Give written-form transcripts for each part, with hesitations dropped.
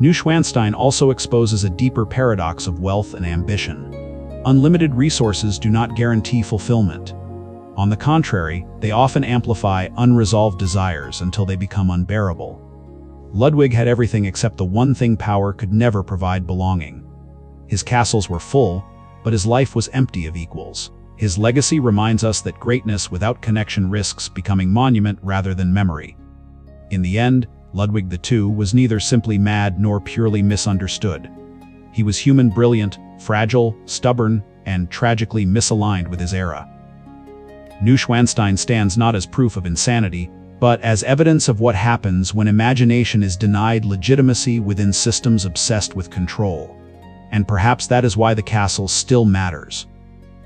Neuschwanstein also exposes a deeper paradox of wealth and ambition. Unlimited resources do not guarantee fulfillment. On the contrary, they often amplify unresolved desires until they become unbearable. Ludwig had everything except the one thing power could never provide: belonging. His castles were full, but his life was empty of equals. His legacy reminds us that greatness without connection risks becoming monument rather than memory. In the end, Ludwig II was neither simply mad nor purely misunderstood. He was human, brilliant, fragile, stubborn, and tragically misaligned with his era. Neuschwanstein stands not as proof of insanity, but as evidence of what happens when imagination is denied legitimacy within systems obsessed with control. And perhaps that is why the castle still matters.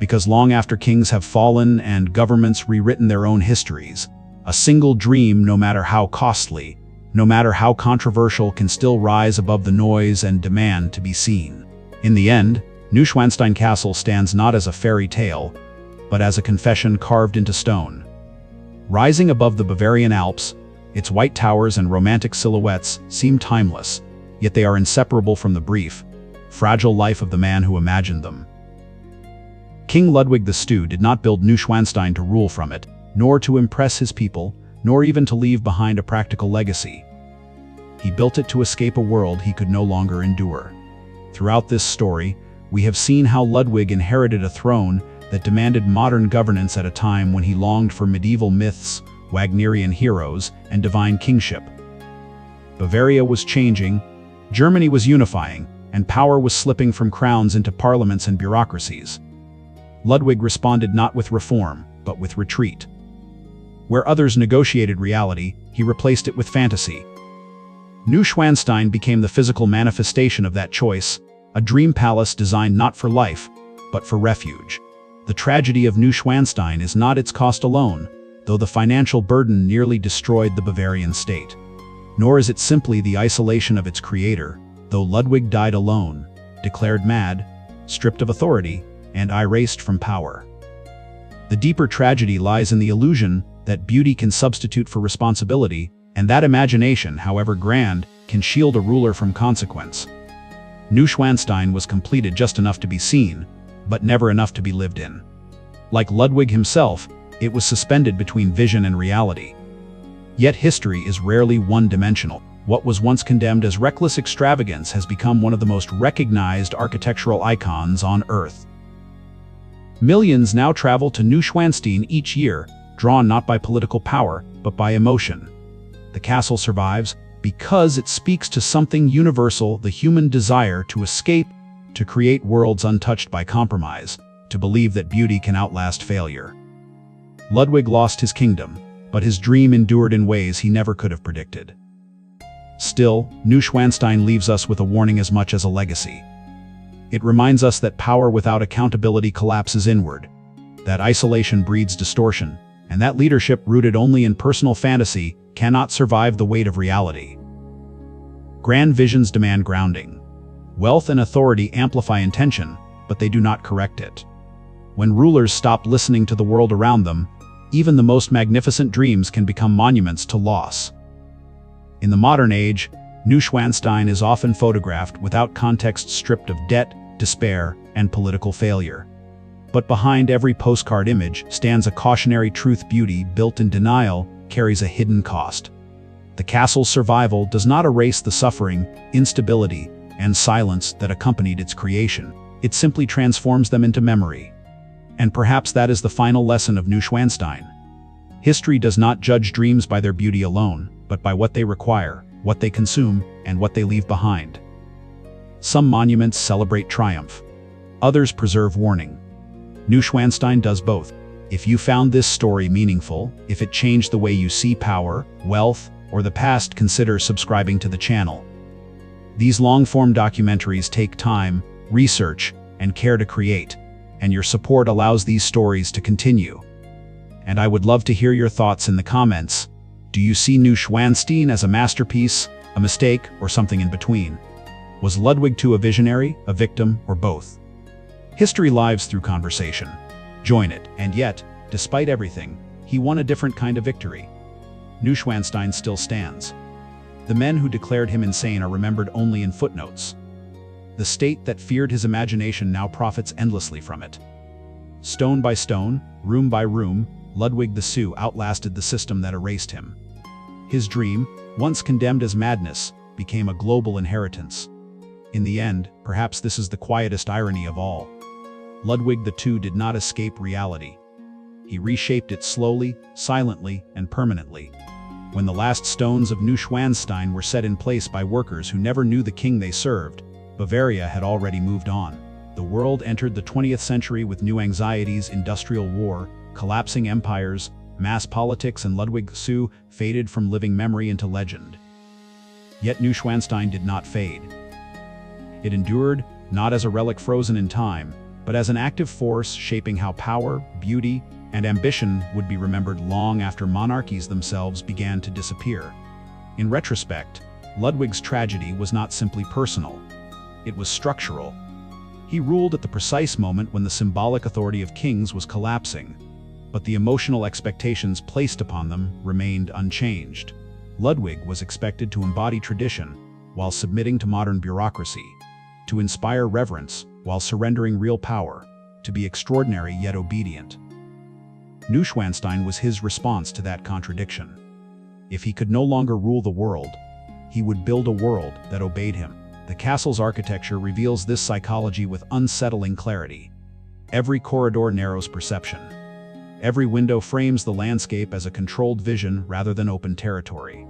Because long after kings have fallen and governments rewritten their own histories, a single dream, no matter how costly, no matter how controversial, can still rise above the noise and demand to be seen. In the end, Neuschwanstein Castle stands not as a fairy tale, but as a confession carved into stone. Rising above the Bavarian Alps, its white towers and romantic silhouettes seem timeless, yet they are inseparable from the brief, fragile life of the man who imagined them. King Ludwig II did not build Neuschwanstein to rule from it, nor to impress his people, nor even to leave behind a practical legacy. He built it to escape a world he could no longer endure. Throughout this story, we have seen how Ludwig inherited a throne that demanded modern governance at a time when he longed for medieval myths, Wagnerian heroes, and divine kingship. Bavaria was changing, Germany was unifying, and power was slipping from crowns into parliaments and bureaucracies. Ludwig responded not with reform, but with retreat. Where others negotiated reality, he replaced it with fantasy. Neuschwanstein became the physical manifestation of that choice, a dream palace designed not for life, but for refuge. The tragedy of Neuschwanstein is not its cost alone, though the financial burden nearly destroyed the Bavarian state. Nor is it simply the isolation of its creator, though Ludwig died alone, declared mad, stripped of authority, and erased from power. The deeper tragedy lies in the illusion that beauty can substitute for responsibility, and that imagination, however grand, can shield a ruler from consequence. Neuschwanstein was completed just enough to be seen, but never enough to be lived in. Like Ludwig himself, it was suspended between vision and reality. Yet history is rarely one-dimensional. What was once condemned as reckless extravagance has become one of the most recognized architectural icons on Earth. Millions now travel to Neuschwanstein each year, drawn not by political power, but by emotion. The castle survives because it speaks to something universal: the human desire to escape, to create worlds untouched by compromise, to believe that beauty can outlast failure. Ludwig lost his kingdom, but his dream endured in ways he never could have predicted. Still, Neuschwanstein leaves us with a warning as much as a legacy. It reminds us that power without accountability collapses inward, that isolation breeds distortion, and that leadership rooted only in personal fantasy cannot survive the weight of reality. Grand visions demand grounding. Wealth and authority amplify intention, but they do not correct it. When rulers stop listening to the world around them, even the most magnificent dreams can become monuments to loss. In the modern age, Neuschwanstein is often photographed without context, stripped of debt, despair, and political failure. But behind every postcard image stands a cautionary truth: beauty built in denial carries a hidden cost. The castle's survival does not erase the suffering, instability, and silence that accompanied its creation. It simply transforms them into memory. And perhaps that is the final lesson of Neuschwanstein. History does not judge dreams by their beauty alone, but by what they require, what they consume, and what they leave behind. Some monuments celebrate triumph. Others preserve warning. Neuschwanstein does both. If you found this story meaningful, if it changed the way you see power, wealth, or the past, consider subscribing to the channel. These long-form documentaries take time, research, and care to create, and your support allows these stories to continue. And I would love to hear your thoughts in the comments. Do you see Neuschwanstein as a masterpiece, a mistake, or something in between? Was Ludwig II a visionary, a victim, or both? History lives through conversation. Join it, and yet, despite everything, he won a different kind of victory. Neuschwanstein still stands. The men who declared him insane are remembered only in footnotes. The state that feared his imagination now profits endlessly from it. Stone by stone, room by room, Ludwig II outlasted the system that erased him. His dream, once condemned as madness, became a global inheritance. In the end, perhaps this is the quietest irony of all. Ludwig II did not escape reality. He reshaped it slowly, silently, and permanently. When the last stones of Neuschwanstein were set in place by workers who never knew the king they served, Bavaria had already moved on. The world entered the 20th century with new anxieties: industrial war, collapsing empires, mass politics, and Ludwig II faded from living memory into legend. Yet Neuschwanstein did not fade. It endured, not as a relic frozen in time, but as an active force shaping how power, beauty, and ambition would be remembered long after monarchies themselves began to disappear. In retrospect, Ludwig's tragedy was not simply personal. It was structural. He ruled at the precise moment when the symbolic authority of kings was collapsing, but the emotional expectations placed upon them remained unchanged. Ludwig was expected to embody tradition while submitting to modern bureaucracy, to inspire reverence while surrendering real power, to be extraordinary yet obedient. Neuschwanstein was his response to that contradiction. If he could no longer rule the world, he would build a world that obeyed him. The castle's architecture reveals this psychology with unsettling clarity. Every corridor narrows perception. Every window frames the landscape as a controlled vision rather than open territory.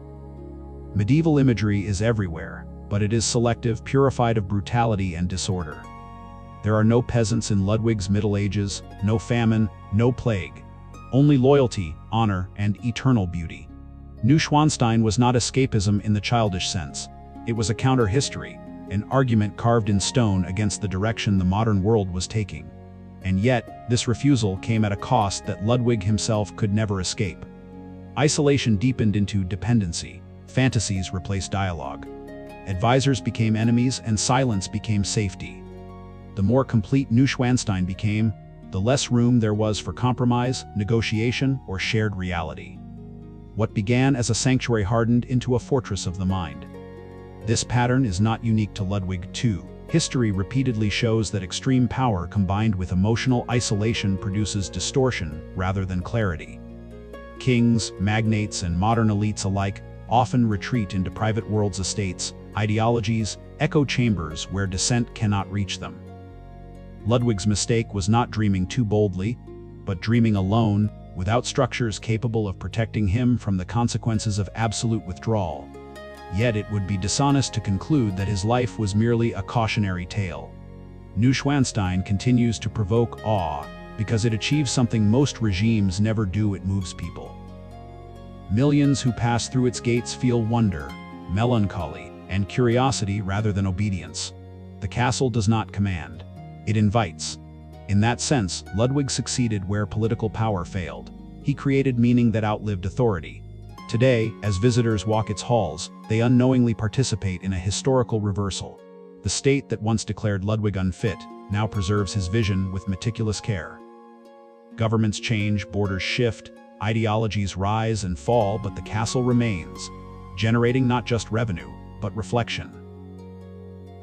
Medieval imagery is everywhere, but it is selective, purified of brutality and disorder. There are no peasants in Ludwig's Middle Ages, no famine, no plague. Only loyalty, honor, and eternal beauty. Neuschwanstein was not escapism in the childish sense. It was a counter-history, an argument carved in stone against the direction the modern world was taking. And yet, this refusal came at a cost that Ludwig himself could never escape. Isolation deepened into dependency. Fantasies replaced dialogue. Advisors became enemies, and silence became safety. The more complete Neuschwanstein became, the less room there was for compromise, negotiation, or shared reality. What began as a sanctuary hardened into a fortress of the mind. This pattern is not unique to Ludwig II. History repeatedly shows that extreme power combined with emotional isolation produces distortion rather than clarity. Kings, magnates, and modern elites alike often retreat into private worlds' estates, ideologies, echo chambers where dissent cannot reach them. Ludwig's mistake was not dreaming too boldly, but dreaming alone, without structures capable of protecting him from the consequences of absolute withdrawal. Yet it would be dishonest to conclude that his life was merely a cautionary tale. Neuschwanstein continues to provoke awe because it achieves something most regimes never do: it moves people. Millions who pass through its gates feel wonder, melancholy, and curiosity rather than obedience. The castle does not command. It invites. In that sense, Ludwig succeeded where political power failed. He created meaning that outlived authority. Today, as visitors walk its halls, they unknowingly participate in a historical reversal. The state that once declared Ludwig unfit now preserves his vision with meticulous care. Governments change, borders shift, ideologies rise and fall, but the castle remains, generating not just revenue, but reflection.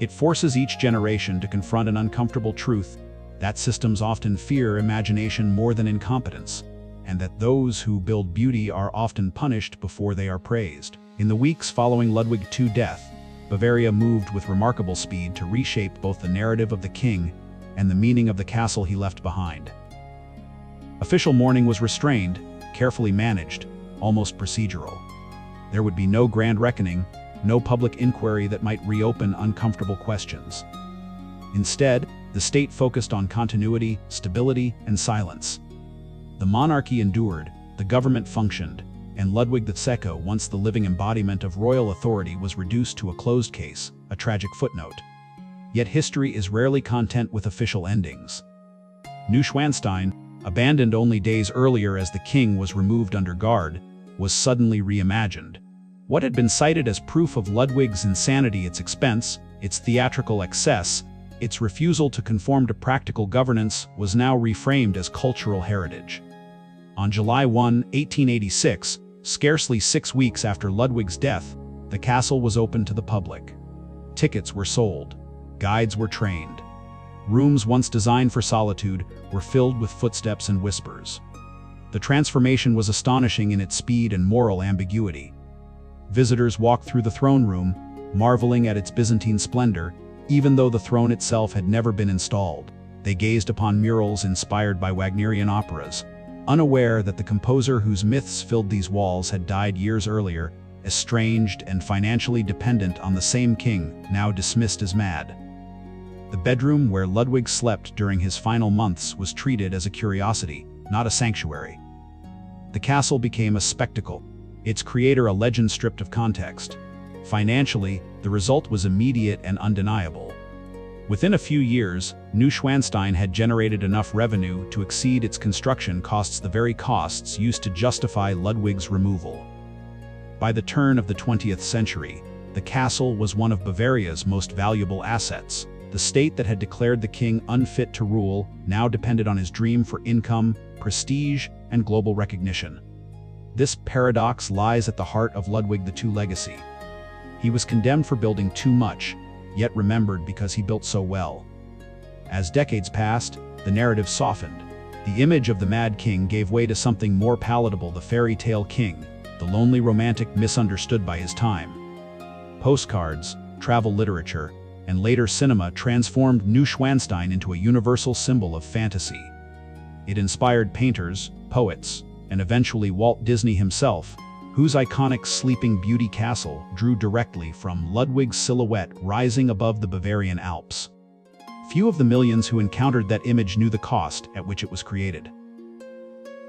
It forces each generation to confront an uncomfortable truth: that systems often fear imagination more than incompetence, and that those who build beauty are often punished before they are praised. In the weeks following Ludwig II's death, Bavaria moved with remarkable speed to reshape both the narrative of the king and the meaning of the castle he left behind. Official mourning was restrained, carefully managed, almost procedural. There would be no grand reckoning, no public inquiry that might reopen uncomfortable questions. Instead, the state focused on continuity, stability, and silence. The monarchy endured, the government functioned, and Ludwig II, once the living embodiment of royal authority, was reduced to a closed case, a tragic footnote. Yet history is rarely content with official endings. Neuschwanstein, abandoned only days earlier as the king was removed under guard, was suddenly reimagined. What had been cited as proof of Ludwig's insanity, its expense, its theatrical excess, its refusal to conform to practical governance, was now reframed as cultural heritage. On July 1, 1886, scarcely 6 weeks after Ludwig's death, the The castle was open to the public. Tickets were sold. Guides were trained. Rooms once designed for solitude were filled with footsteps and whispers. The transformation was astonishing in its speed and moral ambiguity. Visitors walked through the throne room, marveling at its Byzantine splendor, even though the throne itself had never been installed. They gazed upon murals inspired by Wagnerian operas, unaware that the composer whose myths filled these walls had died years earlier, estranged and financially dependent on the same king, now dismissed as mad. The bedroom where Ludwig slept during his final months was treated as a curiosity, not a sanctuary. The castle became a spectacle, its creator a legend stripped of context. Financially, the result was immediate and undeniable. Within a few years, Neuschwanstein had generated enough revenue to exceed its construction costs, the very costs used to justify Ludwig's removal. By the turn of the 20th century, the castle was one of Bavaria's most valuable assets. The state that had declared the king unfit to rule now depended on his dream for income, prestige, and global recognition. This paradox lies at the heart of Ludwig II's legacy. He was condemned for building too much, yet remembered because he built so well. As decades passed, the narrative softened. The image of the Mad King gave way to something more palatable: the fairy tale king, the lonely romantic misunderstood by his time. Postcards, travel literature, and later cinema transformed Neuschwanstein into a universal symbol of fantasy. It inspired painters, poets, and eventually Walt Disney himself, whose iconic Sleeping Beauty castle drew directly from Ludwig's silhouette rising above the Bavarian Alps. Few of the millions who encountered that image knew the cost at which it was created.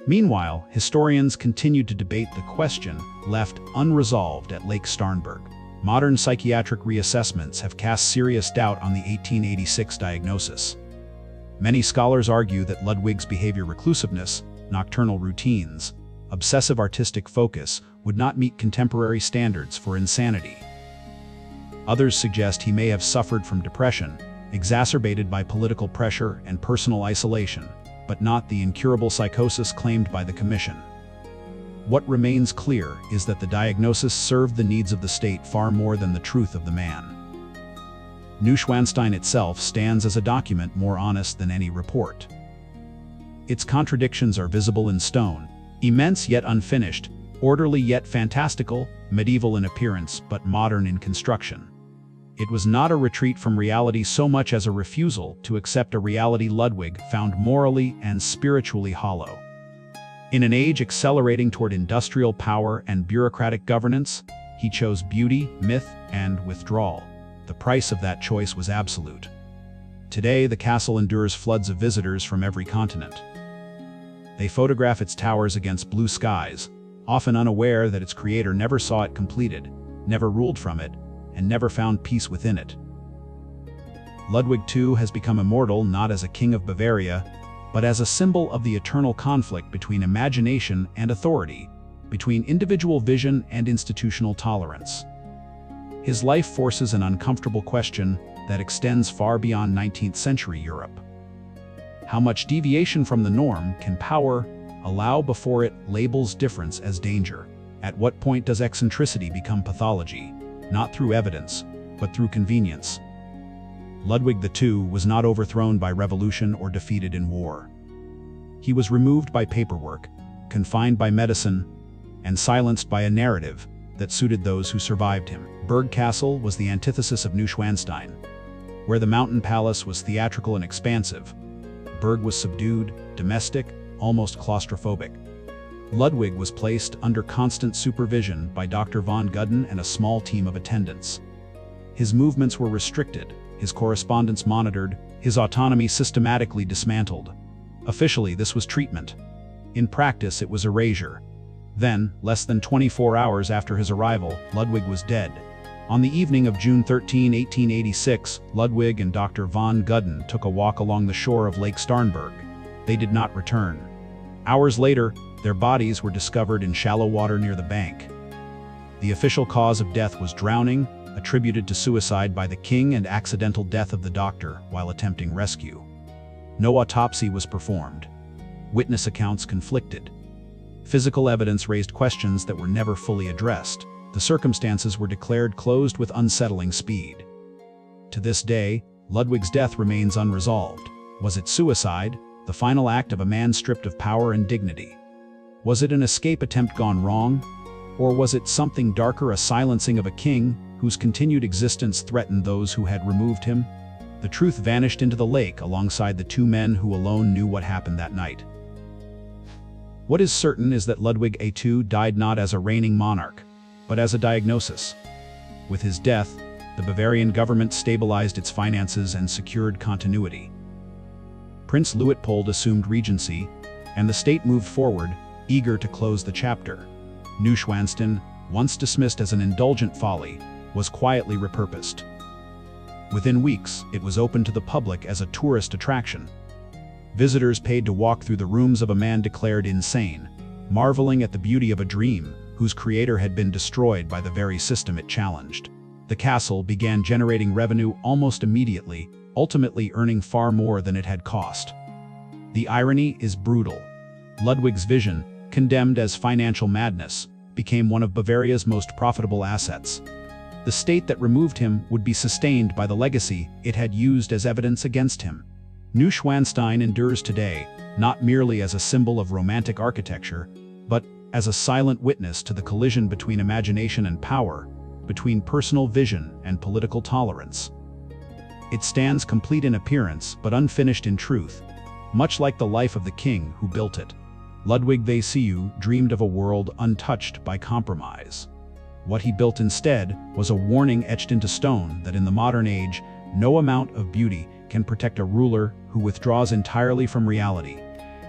Meanwhile, historians continued to debate the question left unresolved at Lake Starnberg. Modern psychiatric reassessments have cast serious doubt on the 1886 diagnosis. Many scholars argue that Ludwig's behavior, reclusiveness, nocturnal routines, obsessive artistic focus would not meet contemporary standards for insanity. Others suggest he may have suffered from depression, exacerbated by political pressure and personal isolation, but not the incurable psychosis claimed by the Commission. What remains clear is that the diagnosis served the needs of the state far more than the truth of the man. Neuschwanstein itself stands as a document more honest than any report. Its contradictions are visible in stone, immense yet unfinished, orderly yet fantastical, medieval in appearance but modern in construction. It was not a retreat from reality so much as a refusal to accept a reality Ludwig found morally and spiritually hollow. In an age accelerating toward industrial power and bureaucratic governance, he chose beauty, myth, and withdrawal. The price of that choice was absolute. Today, the castle endures floods of visitors from every continent. They photograph its towers against blue skies, often unaware that its creator never saw it completed, never ruled from it, and never found peace within it. Ludwig II has become immortal not as a king of Bavaria, but as a symbol of the eternal conflict between imagination and authority, between individual vision and institutional tolerance. His life forces an uncomfortable question that extends far beyond 19th century Europe. How much deviation from the norm can power allow before it labels difference as danger? At what point does eccentricity become pathology, not through evidence, but through convenience? Ludwig II was not overthrown by revolution or defeated in war. He was removed by paperwork, confined by medicine, and silenced by a narrative that suited those who survived him. Berg Castle was the antithesis of Neuschwanstein. Where the mountain palace was theatrical and expansive, Berg was subdued, domestic, almost claustrophobic. Ludwig was placed under constant supervision by Dr. von Gudden and a small team of attendants. His movements were restricted, his correspondence monitored, his autonomy systematically dismantled. Officially, this was treatment. In practice, it was erasure. Then, less than 24 hours after his arrival, Ludwig was dead. On the evening of June 13, 1886, Ludwig and Dr. von Gudden took a walk along the shore of Lake Starnberg. They did not return. Hours later, their bodies were discovered in shallow water near the bank. The official cause of death was drowning, attributed to suicide by the king, and accidental death of the doctor while attempting rescue. No autopsy was performed. Witness accounts conflicted. Physical evidence raised questions that were never fully addressed. the circumstances were declared closed with unsettling speed. To this day, Ludwig's death remains unresolved. Was it suicide, the final act of a man stripped of power and dignity? Was it an escape attempt gone wrong? Or was it something darker, a silencing of a king whose continued existence threatened those who had removed him? The truth vanished into the lake alongside the two men who alone knew what happened that night. What is certain is that Ludwig II died not as a reigning monarch, but as a diagnosis. With his death, the Bavarian government stabilized its finances and secured continuity. Prince Luitpold assumed regency, and the state moved forward, eager to close the chapter. Neuschwanstein, once dismissed as an indulgent folly, was quietly repurposed. Within weeks, it was opened to the public as a tourist attraction. Visitors paid to walk through the rooms of a man declared insane, marveling at the beauty of a dream whose creator had been destroyed by the very system it challenged. The castle began generating revenue almost immediately, ultimately earning far more than it had cost. The irony is brutal. Ludwig's vision, condemned as financial madness, became one of Bavaria's most profitable assets. The state that removed him would be sustained by the legacy it had used as evidence against him. Neuschwanstein endures today, not merely as a symbol of romantic architecture, but as a silent witness to the collision between imagination and power, between personal vision and political tolerance. It stands complete in appearance but unfinished in truth, much like the life of the king who built it. Ludwig II dreamed of a world untouched by compromise. What he built instead was a warning etched into stone that in the modern age, no amount of beauty can protect a ruler who withdraws entirely from reality,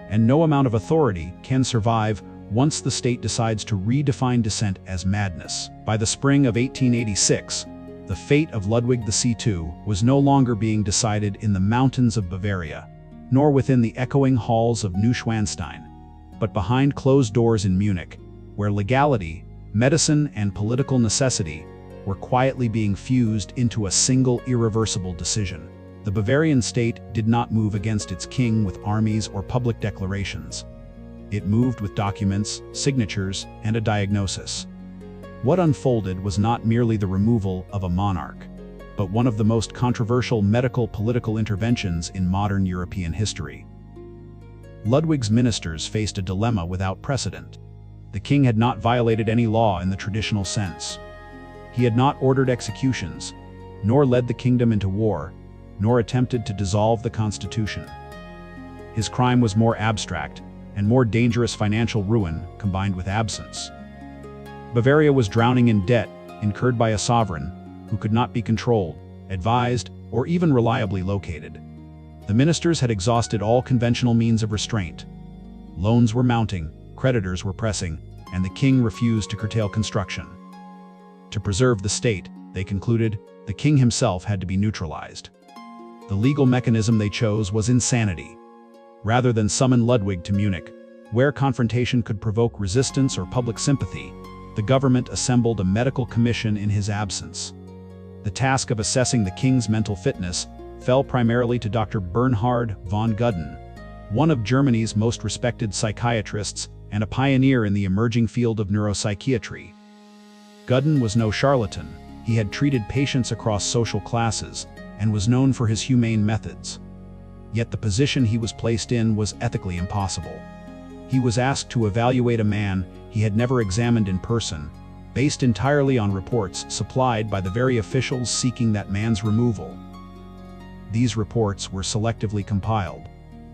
and no amount of authority can survive once the state decides to redefine dissent as madness. By the spring of 1886, the fate of Ludwig II was no longer being decided in the mountains of Bavaria, nor within the echoing halls of Neuschwanstein, but behind closed doors in Munich, where legality, medicine, and political necessity were quietly being fused into a single irreversible decision. The Bavarian state did not move against its king with armies or public declarations. It moved with documents, signatures, and a diagnosis. What unfolded was not merely the removal of a monarch, but one of the most controversial medical-political interventions in modern European history. Ludwig's ministers faced a dilemma without precedent. The king had not violated any law in the traditional sense. He had not ordered executions, nor led the kingdom into war, nor attempted to dissolve the constitution. His crime was more abstract, and more dangerous financial ruin combined with absence. Bavaria was drowning in debt incurred by a sovereign who could not be controlled, advised, or even reliably located. The ministers had exhausted all conventional means of restraint. Loans were mounting, creditors were pressing, and the king refused to curtail construction. To preserve the state, they concluded, the king himself had to be neutralized. The legal mechanism they chose was insanity. Rather than summon Ludwig to Munich, where confrontation could provoke resistance or public sympathy, the government assembled a medical commission in his absence. The task of assessing the king's mental fitness fell primarily to Dr. Bernhard von Gudden, one of Germany's most respected psychiatrists and a pioneer in the emerging field of neuropsychiatry. Gudden was no charlatan. He had treated patients across social classes and was known for his humane methods. Yet the position he was placed in was ethically impossible. He was asked to evaluate a man he had never examined in person, based entirely on reports supplied by the very officials seeking that man's removal. These reports were selectively compiled.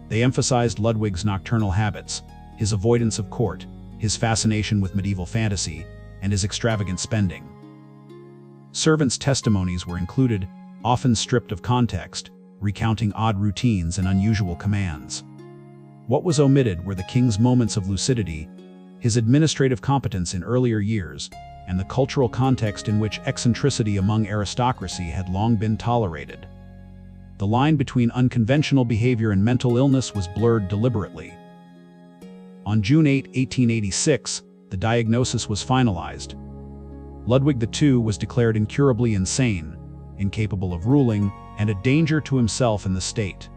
They emphasized Ludwig's nocturnal habits, his avoidance of court, his fascination with medieval fantasy, and his extravagant spending. Servants' testimonies were included, often stripped of context, recounting odd routines and unusual commands. What was omitted were the king's moments of lucidity, his administrative competence in earlier years, and the cultural context in which eccentricity among aristocracy had long been tolerated. The line between unconventional behavior and mental illness was blurred deliberately. On June 8, 1886, the diagnosis was finalized. Ludwig II was declared incurably insane, incapable of ruling, and a danger to himself and the state.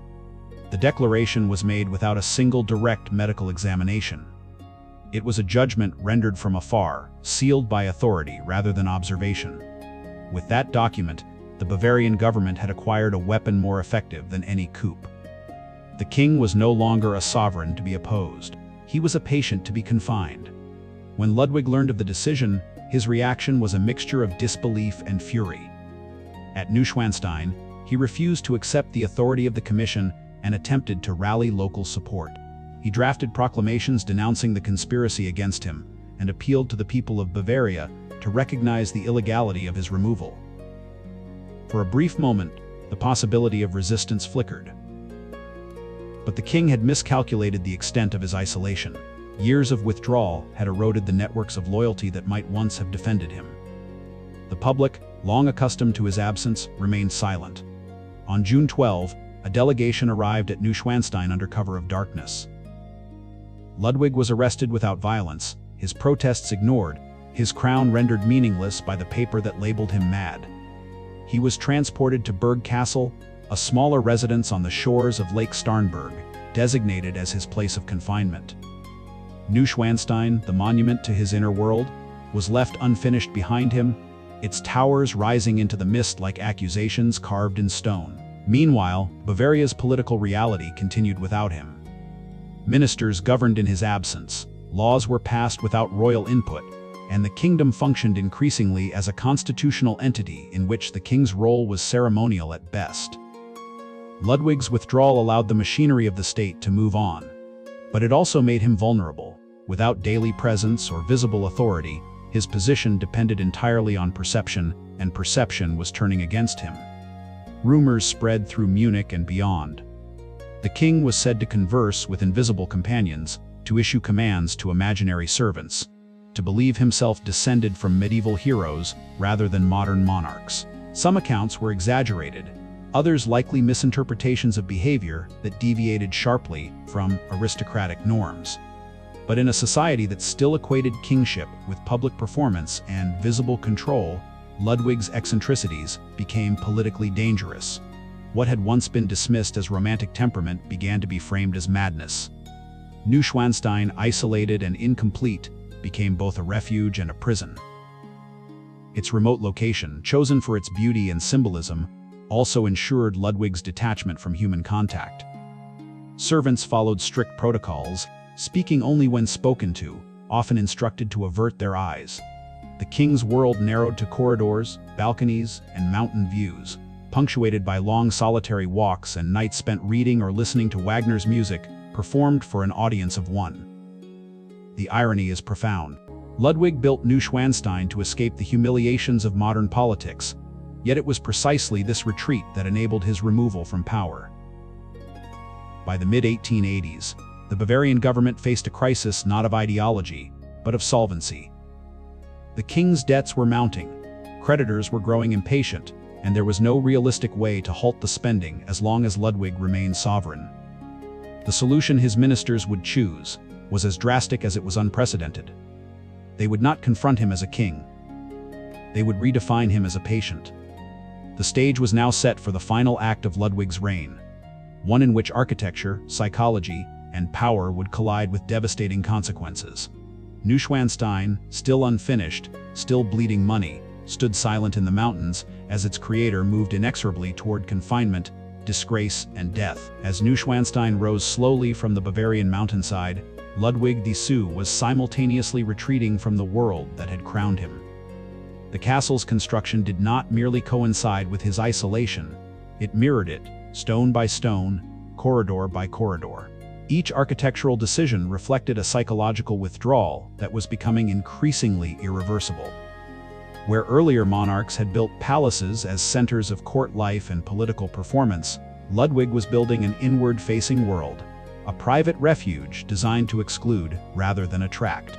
The declaration was made without a single direct medical examination. It was a judgment rendered from afar, sealed by authority rather than observation. With that document, the Bavarian government had acquired a weapon more effective than any coup. The king was no longer a sovereign to be opposed. He was a patient to be confined. When Ludwig learned of the decision, his reaction was a mixture of disbelief and fury. At Neuschwanstein, he refused to accept the authority of the commission and attempted to rally local support. He drafted proclamations denouncing the conspiracy against him and appealed to the people of Bavaria to recognize the illegality of his removal. For a brief moment, the possibility of resistance flickered. But the king had miscalculated the extent of his isolation. Years of withdrawal had eroded the networks of loyalty that might once have defended him. The public, long accustomed to his absence, remained silent. On June 12, a delegation arrived at Neuschwanstein under cover of darkness. Ludwig was arrested without violence, his protests ignored, his crown rendered meaningless by the paper that labeled him mad. He was transported to Berg Castle, a smaller residence on the shores of Lake Starnberg, designated as his place of confinement. Neuschwanstein, the monument to his inner world, was left unfinished behind him, its towers rising into the mist like accusations carved in stone. Meanwhile, Bavaria's political reality continued without him. Ministers governed in his absence, laws were passed without royal input, and the kingdom functioned increasingly as a constitutional entity in which the king's role was ceremonial at best. Ludwig's withdrawal allowed the machinery of the state to move on, but it also made him vulnerable. Without daily presence or visible authority, his position depended entirely on perception, and perception was turning against him. Rumors spread through Munich and beyond. The king was said to converse with invisible companions, to issue commands to imaginary servants, to believe himself descended from medieval heroes rather than modern monarchs. Some accounts were exaggerated, others likely misinterpretations of behavior that deviated sharply from aristocratic norms. But in a society that still equated kingship with public performance and visible control, Ludwig's eccentricities became politically dangerous. What had once been dismissed as romantic temperament began to be framed as madness. Neuschwanstein, isolated and incomplete, became both a refuge and a prison. Its remote location, chosen for its beauty and symbolism, also ensured Ludwig's detachment from human contact. Servants followed strict protocols, speaking only when spoken to, often instructed to avert their eyes. The king's world narrowed to corridors, balconies, and mountain views, punctuated by long solitary walks and nights spent reading or listening to Wagner's music, performed for an audience of one. The irony is profound. Ludwig built Neuschwanstein to escape the humiliations of modern politics, yet it was precisely this retreat that enabled his removal from power. By the mid-1880s, the Bavarian government faced a crisis not of ideology, but of solvency. The king's debts were mounting, creditors were growing impatient, and there was no realistic way to halt the spending as long as Ludwig remained sovereign. The solution his ministers would choose was as drastic as it was unprecedented. They would not confront him as a king. They would redefine him as a patient. The stage was now set for the final act of Ludwig's reign, one in which architecture, psychology, and power would collide with devastating consequences. Neuschwanstein, still unfinished, still bleeding money, stood silent in the mountains as its creator moved inexorably toward confinement, disgrace, and death. As Neuschwanstein rose slowly from the Bavarian mountainside, Ludwig II was simultaneously retreating from the world that had crowned him. The castle's construction did not merely coincide with his isolation, it mirrored it, stone by stone, corridor by corridor. Each architectural decision reflected a psychological withdrawal that was becoming increasingly irreversible. Where earlier monarchs had built palaces as centers of court life and political performance, Ludwig was building an inward-facing world, a private refuge designed to exclude rather than attract.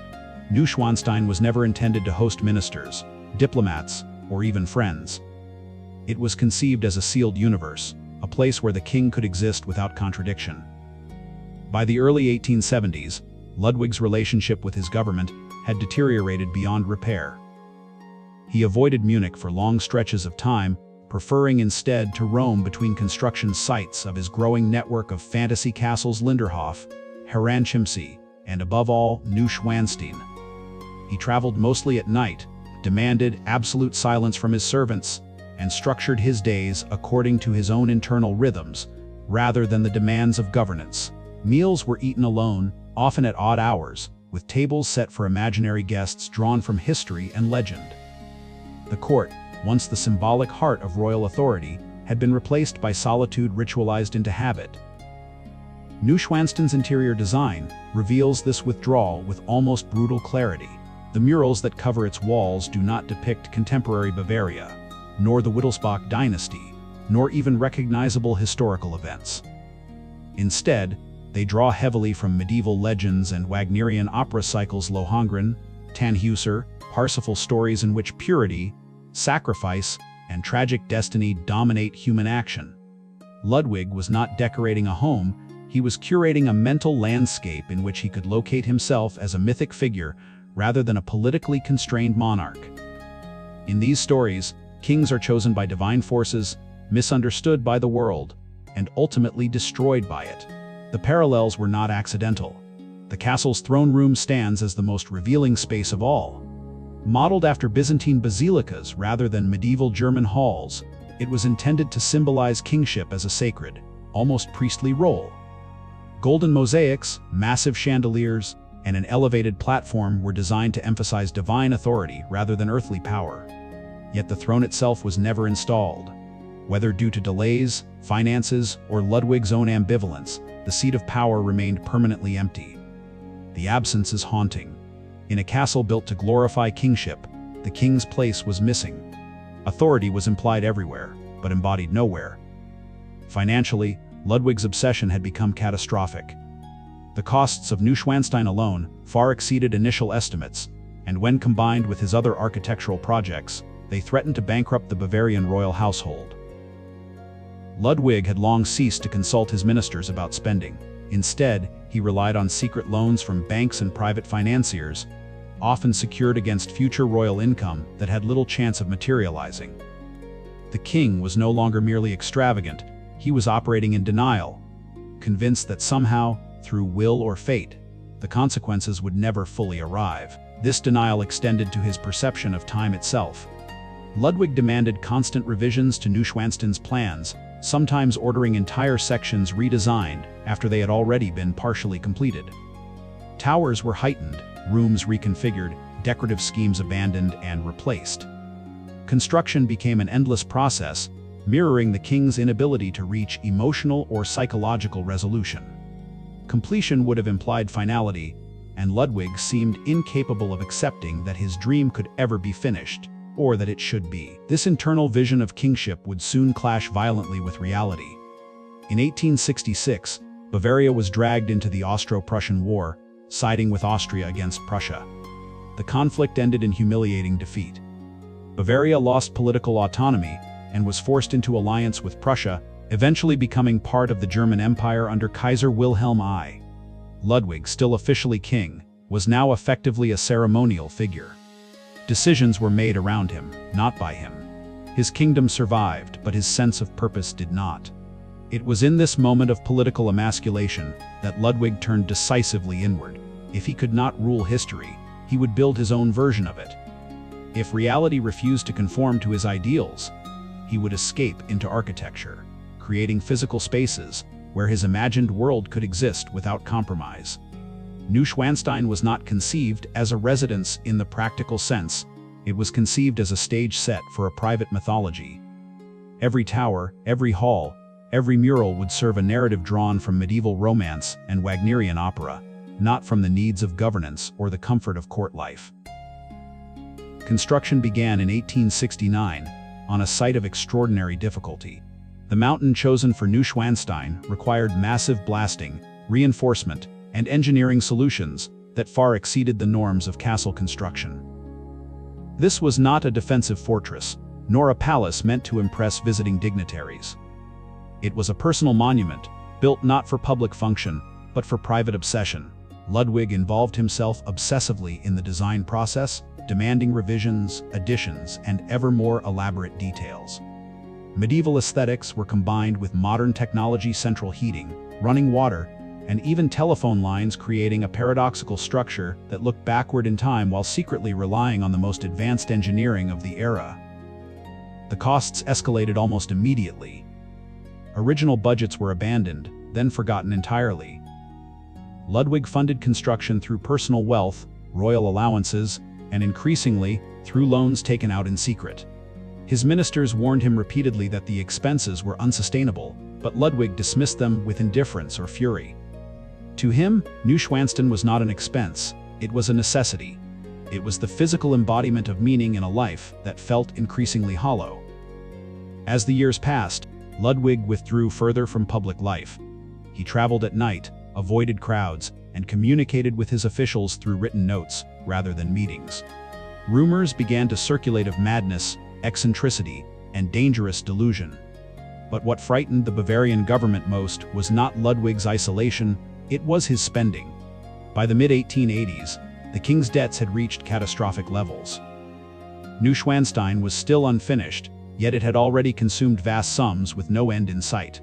Neuschwanstein was never intended to host ministers, diplomats, or even friends. It was conceived as a sealed universe, a place where the king could exist without contradiction. By the early 1870s, Ludwig's relationship with his government had deteriorated beyond repair. He avoided Munich for long stretches of time, preferring instead to roam between construction sites of his growing network of fantasy castles Linderhof, Herrenchiemsee, and above all, Neuschwanstein. He traveled mostly at night, demanded absolute silence from his servants, and structured his days according to his own internal rhythms, rather than the demands of governance. Meals were eaten alone, often at odd hours, with tables set for imaginary guests drawn from history and legend. The court, once the symbolic heart of royal authority, had been replaced by solitude ritualized into habit. Neuschwanstein's interior design reveals this withdrawal with almost brutal clarity. The murals that cover its walls do not depict contemporary Bavaria, nor the Wittelsbach dynasty, nor even recognizable historical events. Instead, they draw heavily from medieval legends and Wagnerian opera cycles, Lohengrin, Tannhäuser, Parsifal stories in which purity, sacrifice, and tragic destiny dominate human action. Ludwig was not decorating a home, he was curating a mental landscape in which he could locate himself as a mythic figure rather than a politically constrained monarch. In these stories, kings are chosen by divine forces, misunderstood by the world, and ultimately destroyed by it. The parallels were not accidental. The castle's throne room stands as the most revealing space of all. Modeled after Byzantine basilicas rather than medieval German halls, it was intended to symbolize kingship as a sacred, almost priestly role. Golden mosaics, massive chandeliers, and an elevated platform were designed to emphasize divine authority rather than earthly power. Yet the throne itself was never installed. Whether due to delays, finances, or Ludwig's own ambivalence, the seat of power remained permanently empty. The absence is haunting. In a castle built to glorify kingship, the king's place was missing. Authority was implied everywhere, but embodied nowhere. Financially, Ludwig's obsession had become catastrophic. The costs of Neuschwanstein alone far exceeded initial estimates, and when combined with his other architectural projects, they threatened to bankrupt the Bavarian royal household. Ludwig had long ceased to consult his ministers about spending. Instead, he relied on secret loans from banks and private financiers, often secured against future royal income that had little chance of materializing. The king was no longer merely extravagant, he was operating in denial, convinced that somehow, through will or fate, the consequences would never fully arrive. This denial extended to his perception of time itself. Ludwig demanded constant revisions to Neuschwanstein's plans, sometimes ordering entire sections redesigned after they had already been partially completed. Towers were heightened, rooms reconfigured, decorative schemes abandoned and replaced. Construction became an endless process, mirroring the king's inability to reach emotional or psychological resolution. Completion would have implied finality, and Ludwig seemed incapable of accepting that his dream could ever be finished, or that it should be. This internal vision of kingship would soon clash violently with reality. In 1866, Bavaria was dragged into the Austro-Prussian War, siding with Austria against Prussia. The conflict ended in humiliating defeat. Bavaria lost political autonomy and was forced into alliance with Prussia, eventually becoming part of the German Empire under Kaiser Wilhelm I. Ludwig, still officially king, was now effectively a ceremonial figure. Decisions were made around him, not by him. His kingdom survived, but his sense of purpose did not. It was in this moment of political emasculation that Ludwig turned decisively inward. If he could not rule history, he would build his own version of it. If reality refused to conform to his ideals, he would escape into architecture, creating physical spaces where his imagined world could exist without compromise. Neuschwanstein was not conceived as a residence in the practical sense, it was conceived as a stage set for a private mythology. Every tower, every hall, every mural would serve a narrative drawn from medieval romance and Wagnerian opera, not from the needs of governance or the comfort of court life. Construction began in 1869, on a site of extraordinary difficulty. The mountain chosen for Neuschwanstein required massive blasting, reinforcement, and engineering solutions that far exceeded the norms of castle construction. This was not a defensive fortress, nor a palace meant to impress visiting dignitaries. It was a personal monument, built not for public function, but for private obsession. Ludwig involved himself obsessively in the design process, demanding revisions, additions, and ever more elaborate details. Medieval aesthetics were combined with modern technology, central heating, running water, and even telephone lines, creating a paradoxical structure that looked backward in time while secretly relying on the most advanced engineering of the era. The costs escalated almost immediately. Original budgets were abandoned, then forgotten entirely. Ludwig funded construction through personal wealth, royal allowances, and increasingly, through loans taken out in secret. His ministers warned him repeatedly that the expenses were unsustainable, but Ludwig dismissed them with indifference or fury. To him, Neuschwanstein was not an expense, it was a necessity. It was the physical embodiment of meaning in a life that felt increasingly hollow. As the years passed, Ludwig withdrew further from public life. He traveled at night, avoided crowds, and communicated with his officials through written notes, rather than meetings. Rumors began to circulate of madness, eccentricity, and dangerous delusion. But what frightened the Bavarian government most was not Ludwig's isolation, it was his spending. By the mid-1880s, the king's debts had reached catastrophic levels. Neuschwanstein was still unfinished, yet it had already consumed vast sums with no end in sight.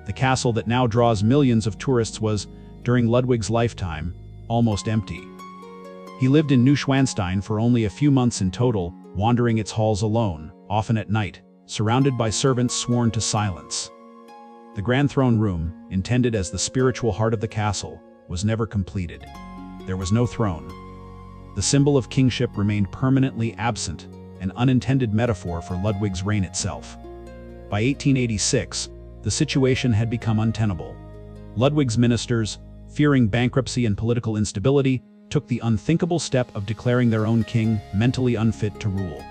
The castle that now draws millions of tourists was, during Ludwig's lifetime, almost empty. He lived in Neuschwanstein for only a few months in total, wandering its halls alone, often at night, surrounded by servants sworn to silence. The grand throne room, intended as the spiritual heart of the castle, was never completed. There was no throne. The symbol of kingship remained permanently absent, an unintended metaphor for Ludwig's reign itself. By 1886, the situation had become untenable. Ludwig's ministers, fearing bankruptcy and political instability, took the unthinkable step of declaring their own king mentally unfit to rule.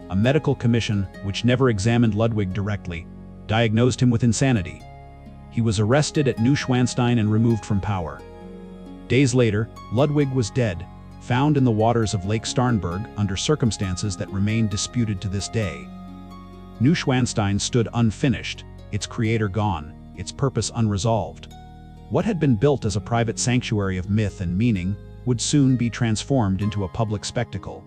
A medical commission, which never examined Ludwig directly, diagnosed him with insanity. He was arrested at Neuschwanstein and removed from power. Days later, Ludwig was dead, found in the waters of Lake Starnberg under circumstances that remain disputed to this day. Neuschwanstein stood unfinished, its creator gone, its purpose unresolved. What had been built as a private sanctuary of myth and meaning would soon be transformed into a public spectacle.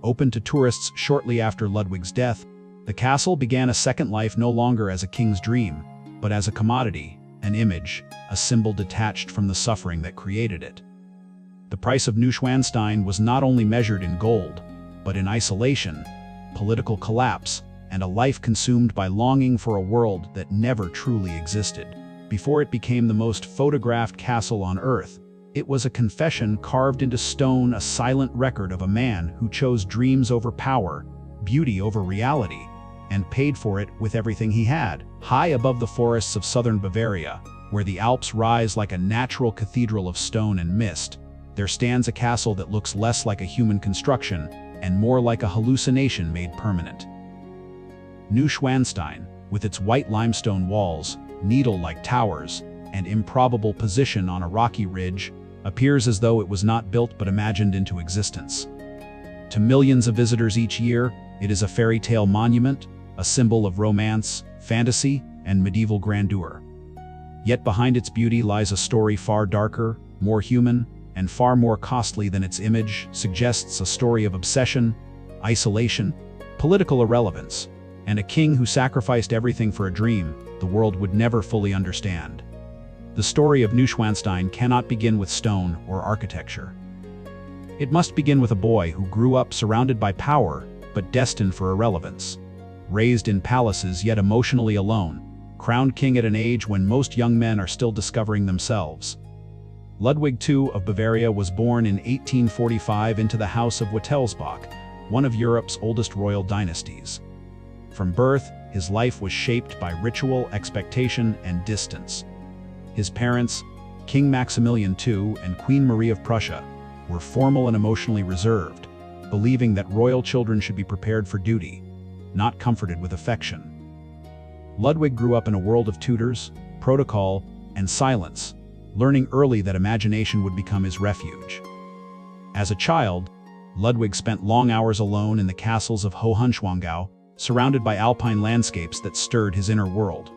Open to tourists shortly after Ludwig's death, the castle began a second life no longer as a king's dream, but as a commodity, an image, a symbol detached from the suffering that created it. The price of Neuschwanstein was not only measured in gold, but in isolation, political collapse, and a life consumed by longing for a world that never truly existed. Before it became the most photographed castle on earth, it was a confession carved into stone, a silent record of a man who chose dreams over power, beauty over reality, and paid for it with everything he had. High above the forests of southern Bavaria, where the Alps rise like a natural cathedral of stone and mist, there stands a castle that looks less like a human construction and more like a hallucination made permanent. Neuschwanstein, with its white limestone walls, needle-like towers, and improbable position on a rocky ridge, appears as though it was not built but imagined into existence. To millions of visitors each year, it is a fairy tale monument, a symbol of romance, fantasy, and medieval grandeur. Yet behind its beauty lies a story far darker, more human, and far more costly than its image suggests, a story of obsession, isolation, political irrelevance, and a king who sacrificed everything for a dream the world would never fully understand. The story of Neuschwanstein cannot begin with stone or architecture. It must begin with a boy who grew up surrounded by power, but destined for irrelevance. Raised in palaces yet emotionally alone, crowned king at an age when most young men are still discovering themselves. Ludwig II of Bavaria was born in 1845 into the House of Wittelsbach, one of Europe's oldest royal dynasties. From birth, his life was shaped by ritual, expectation, and distance. His parents, King Maximilian II and Queen Marie of Prussia, were formal and emotionally reserved, believing that royal children should be prepared for duty, not comforted with affection. Ludwig grew up in a world of tutors, protocol, and silence, learning early that imagination would become his refuge. As a child, Ludwig spent long hours alone in the castles of Hohenschwangau, surrounded by alpine landscapes that stirred his inner world.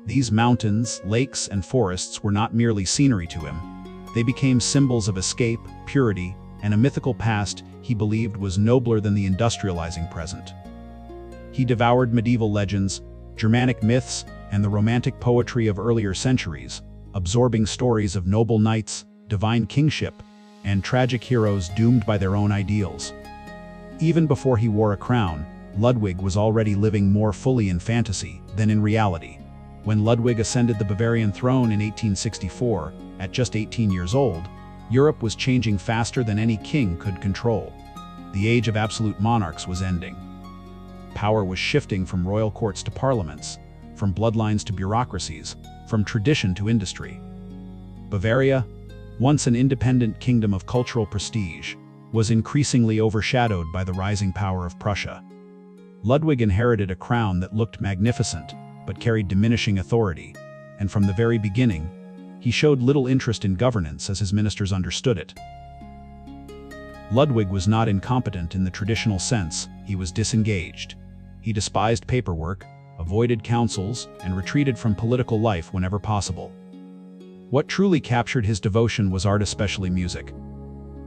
These mountains, lakes, and forests were not merely scenery to him. They became symbols of escape, purity, and a mythical past he believed was nobler than the industrializing present. He devoured medieval legends, Germanic myths, and the romantic poetry of earlier centuries, absorbing stories of noble knights, divine kingship, and tragic heroes doomed by their own ideals. Even before he wore a crown, Ludwig was already living more fully in fantasy than in reality. When Ludwig ascended the Bavarian throne in 1864, at just 18 years old, Europe was changing faster than any king could control. The age of absolute monarchs was ending. Power was shifting from royal courts to parliaments, from bloodlines to bureaucracies, from tradition to industry. Bavaria, once an independent kingdom of cultural prestige, was increasingly overshadowed by the rising power of Prussia. Ludwig inherited a crown that looked magnificent, but carried diminishing authority, and from the very beginning, he showed little interest in governance as his ministers understood it. Ludwig was not incompetent in the traditional sense, he was disengaged. He despised paperwork, avoided councils, and retreated from political life whenever possible. What truly captured his devotion was art, especially music.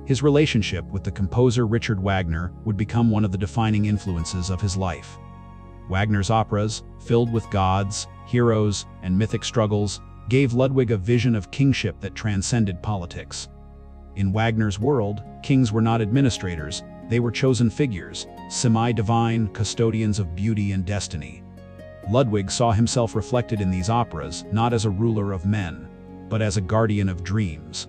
His relationship with the composer Richard Wagner would become one of the defining influences of his life. Wagner's operas, filled with gods, heroes, and mythic struggles, gave Ludwig a vision of kingship that transcended politics. In Wagner's world, kings were not administrators, they were chosen figures, semi-divine custodians of beauty and destiny. Ludwig saw himself reflected in these operas not as a ruler of men, but as a guardian of dreams.